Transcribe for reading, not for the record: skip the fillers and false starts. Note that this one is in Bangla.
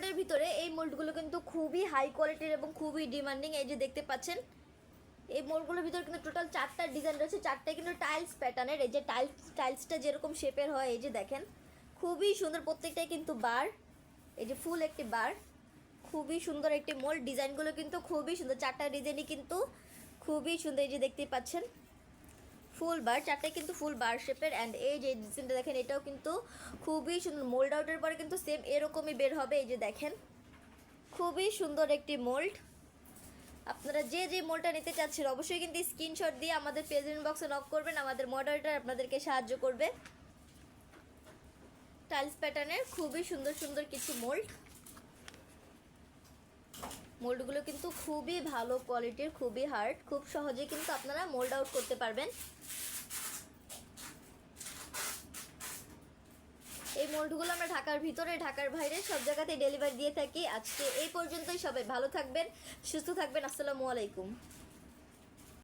মোল্ডের ভিতরে এই মোল্ডগুলো কিন্তু খুবই হাই কোয়ালিটির এবং খুবই ডিমান্ডিং। এই যে দেখতে পাচ্ছেন এই মোল্ডগুলোর ভিতরে কিন্তু টোটাল 4টা ডিজাইন রয়েছে, 4টাই কিন্তু টাইলস প্যাটার্নের। এই যে টাইলসটা যেরকম শেপের হয়, এই যে দেখেন খুবই সুন্দর, প্রত্যেকটাই কিন্তু বার, এই যে ফুল একটি বার, খুবই সুন্দর একটি মোল্ড। ডিজাইনগুলো কিন্তু খুবই সুন্দর, 4টা ডিজাইনই কিন্তু খুবই সুন্দর। এই যে দেখতেই পাচ্ছেন ফুল বার, 4টাই কিন্তু ফুল বার শেপের। অ্যান্ড এই যে ডিজাইনটা দেখেন এটাও কিন্তু খুবই সুন্দর, মোল্ড আউটের পরে কিন্তু সেম এরকমই বের হবে। এই যে দেখেন খুবই সুন্দর একটি মোল্ড। আপনারা যে যে মোল্ডটা নিতে চাচ্ছেন অবশ্যই কিন্তু স্ক্রিনশট দিয়ে আমাদের পেজ ইনবক্সে নক করবেন, আমাদের মডারেটর আপনাদেরকে সাহায্য করবে। টাইলস প্যাটার্নের খুবই সুন্দর সুন্দর কিছু মোল্ডগুলো কিন্তু খুবই ভালো কোয়ালিটির, খুবই হার্ড, খুব সহজে কিন্তু আপনারা মোল্ড আউট করতে পারবেন। এই মোল্ডগুলো আমরা ঢাকার ভিতরে ঢাকার বাইরে সব জায়গাতেই ডেলিভারি দিয়ে থাকি। আজকে এই পর্যন্তই, সবাই ভালো থাকবেন, সুস্থ থাকবেন। আসসালামু আলাইকুম।